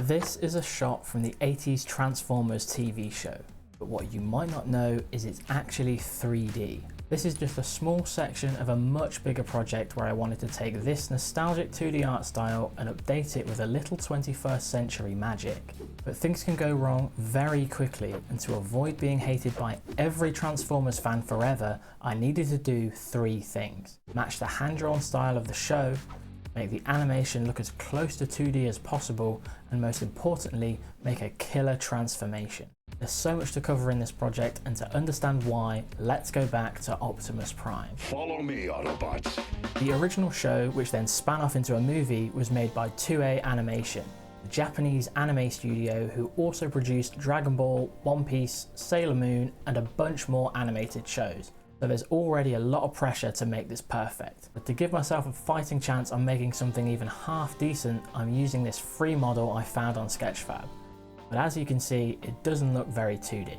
This is a shot from the 80s Transformers TV show, but what you might not know is it's actually 3D. This is just a small section of a much bigger project where I wanted to take this nostalgic 2D art style and update it with a little 21st century magic. But things can go wrong very quickly, and to avoid being hated by every Transformers fan forever, I needed to do three things. Match the hand-drawn style of the show, make the animation look as close to 2D as possible, and most importantly, make a killer transformation. There's so much to cover in this project, and to understand why, let's go back to Optimus Prime. Follow me, Autobots. The original show, which then span off into a movie, was made by Toei Animation, a Japanese anime studio who also produced Dragon Ball, One Piece, Sailor Moon, and a bunch more animated shows. So there's already a lot of pressure to make this perfect. But to give myself a fighting chance on making something even half decent, I'm using this free model I found on Sketchfab. But as you can see, it doesn't look very 2D.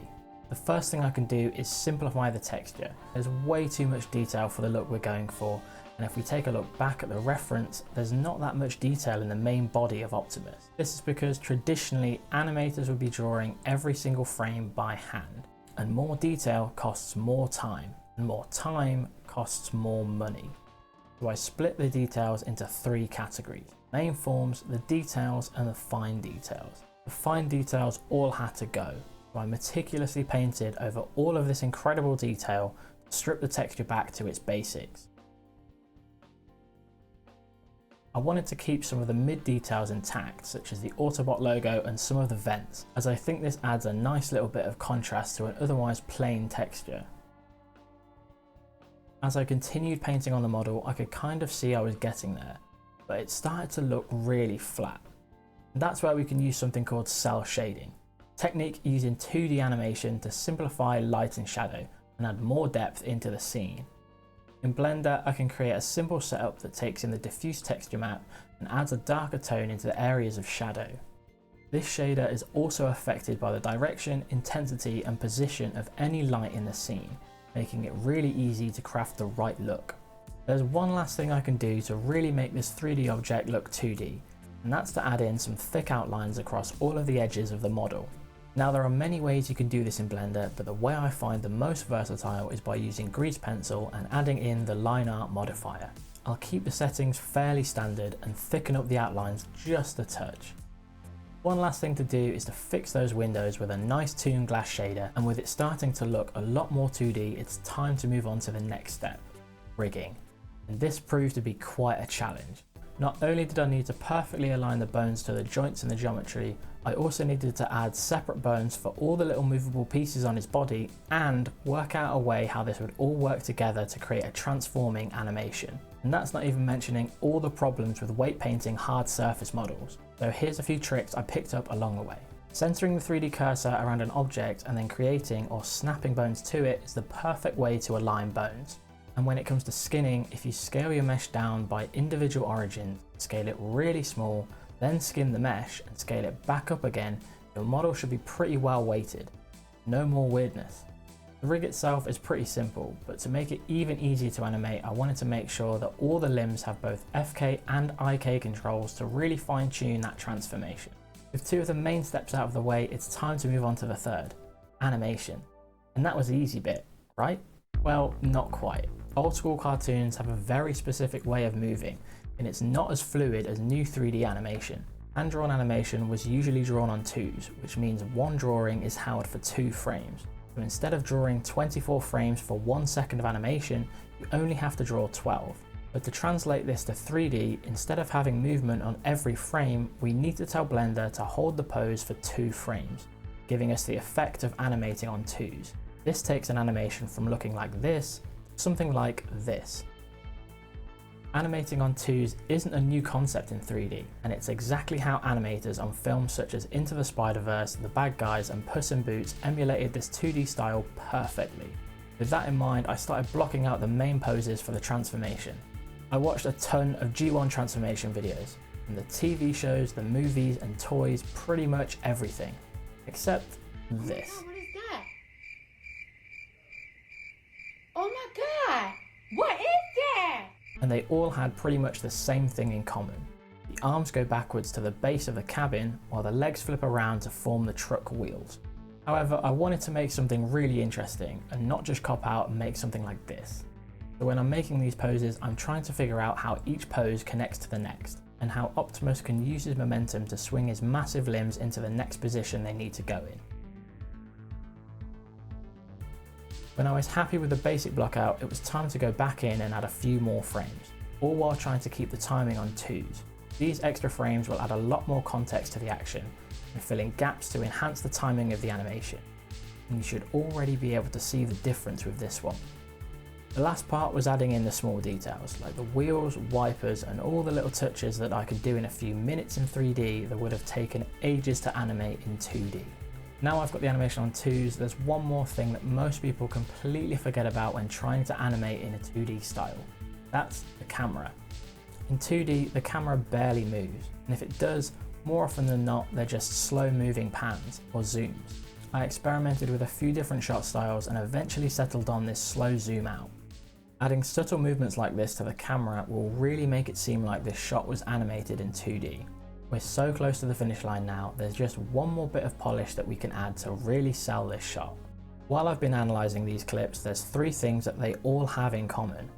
The first thing I can do is simplify the texture. There's way too much detail for the look we're going for, and if we take a look back at the reference, there's not that much detail in the main body of Optimus. This is because traditionally, animators would be drawing every single frame by hand, and more detail costs more time, and more time costs more money. So I split the details into three categories: main forms, the details, and the fine details. The fine details all had to go, so I meticulously painted over all of this incredible detail to strip the texture back to its basics. I wanted to keep some of the mid details intact, such as the Autobot logo and some of the vents, as I think this adds a nice little bit of contrast to an otherwise plain texture. As I continued painting on the model, I could kind of see I was getting there, but it started to look really flat. That's where we can use something called cell shading, technique using 2D animation to simplify light and shadow and add more depth into the scene. In Blender, I can create a simple setup that takes in the diffuse texture map and adds a darker tone into the areas of shadow. This shader is also affected by the direction, intensity, and position of any light in the scene, making it really easy to craft the right look. There's one last thing I can do to really make this 3D object look 2D, and that's to add in some thick outlines across all of the edges of the model. Now there are many ways you can do this in Blender, but the way I find the most versatile is by using Grease Pencil and adding in the Line Art modifier. I'll keep the settings fairly standard and thicken up the outlines just a touch. One last thing to do is to fix those windows with a nice Toon Glass shader, and with it starting to look a lot more 2D, it's time to move on to the next step, rigging. And this proved to be quite a challenge. Not only did I need to perfectly align the bones to the joints in the geometry, I also needed to add separate bones for all the little movable pieces on his body and work out a way how this would all work together to create a transforming animation. And that's not even mentioning all the problems with weight painting hard surface models. So here's a few tricks I picked up along the way. Centering the 3D cursor around an object and then creating or snapping bones to it is the perfect way to align bones. And when it comes to skinning, if you scale your mesh down by individual origins, scale it really small, then skin the mesh and scale it back up again, your model should be pretty well weighted. No more weirdness. The rig itself is pretty simple, but to make it even easier to animate, I wanted to make sure that all the limbs have both FK and IK controls to really fine tune that transformation. With two of the main steps out of the way, it's time to move on to the third, animation. And that was the easy bit, right? Well, not quite. Old school cartoons have a very specific way of moving, and it's not as fluid as new 3D animation. Hand-drawn animation was usually drawn on twos, which means one drawing is held for 2 frames. So instead of drawing 24 frames for 1 second of animation, you only have to draw 12. But to translate this to 3D, instead of having movement on every frame, we need to tell Blender to hold the pose for 2 frames, giving us the effect of animating on twos. This takes an animation from looking like this something like this. Animating on twos isn't a new concept in 3D, and it's exactly how animators on films such as Into the Spider-Verse, The Bad Guys, and Puss in Boots emulated this 2D style perfectly. With that in mind, I started blocking out the main poses for the transformation. I watched a ton of G1 transformation videos, from the TV shows, the movies, and toys, pretty much everything, except this. What is that? Oh my God! What is that? And they all had pretty much the same thing in common. The arms go backwards to the base of the cabin while the legs flip around to form the truck wheels. However, I wanted to make something really interesting and not just cop out and make something like this. So when I'm making these poses, I'm trying to figure out how each pose connects to the next, and how Optimus can use his momentum to swing his massive limbs into the next position they need to go in. When I was happy with the basic block out, it was time to go back in and add a few more frames, all while trying to keep the timing on 2s. These extra frames will add a lot more context to the action and fill in gaps to enhance the timing of the animation, and you should already be able to see the difference with this one. The last part was adding in the small details, like the wheels, wipers, and all the little touches that I could do in a few minutes in 3D that would have taken ages to animate in 2D. Now I've got the animation on 2s, there's one more thing that most people completely forget about when trying to animate in a 2D style. That's the camera. In 2D, the camera barely moves, and if it does, more often than not, they're just slow moving pans or zooms. I experimented with a few different shot styles and eventually settled on this slow zoom out. Adding subtle movements like this to the camera will really make it seem like this shot was animated in 2D. We're so close to the finish line now, there's just one more bit of polish that we can add to really sell this shot. While I've been analysing these clips, there's 3 things that they all have in common: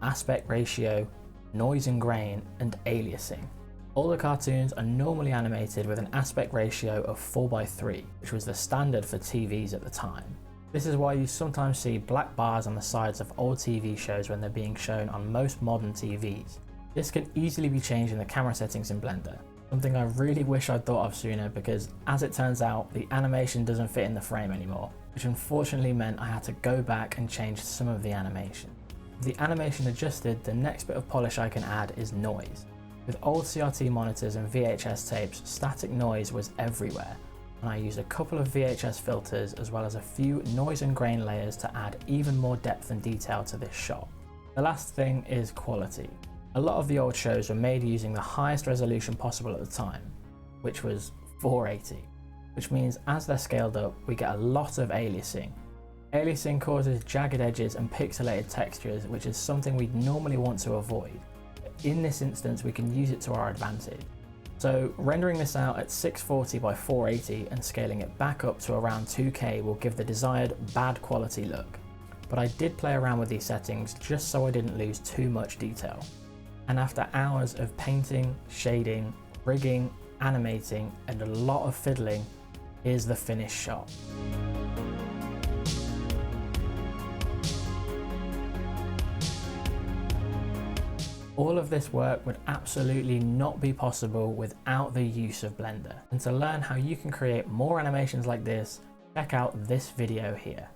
aspect ratio, noise and grain, and aliasing. All the cartoons are normally animated with an aspect ratio of 4:3, which was the standard for TVs at the time. This is why you sometimes see black bars on the sides of old TV shows when they're being shown on most modern TVs. This can easily be changed in the camera settings in Blender, something I really wish I'd thought of sooner, because as it turns out, the animation doesn't fit in the frame anymore, which unfortunately meant I had to go back and change some of the animation. With the animation adjusted, the next bit of polish I can add is noise. With old CRT monitors and VHS tapes, static noise was everywhere, and I used a couple of VHS filters as well as a few noise and grain layers to add even more depth and detail to this shot. The last thing is quality. A lot of the old shows were made using the highest resolution possible at the time, which was 480, which means as they're scaled up, we get a lot of aliasing. Aliasing causes jagged edges and pixelated textures, which is something we'd normally want to avoid. But in this instance, we can use it to our advantage. So rendering this out at 640 by 480 and scaling it back up to around 2K will give the desired bad quality look. But I did play around with these settings just so I didn't lose too much detail. And after hours of painting, shading, rigging, animating, and a lot of fiddling, here's the finished shot. All of this work would absolutely not be possible without the use of Blender. And to learn how you can create more animations like this, check out this video here.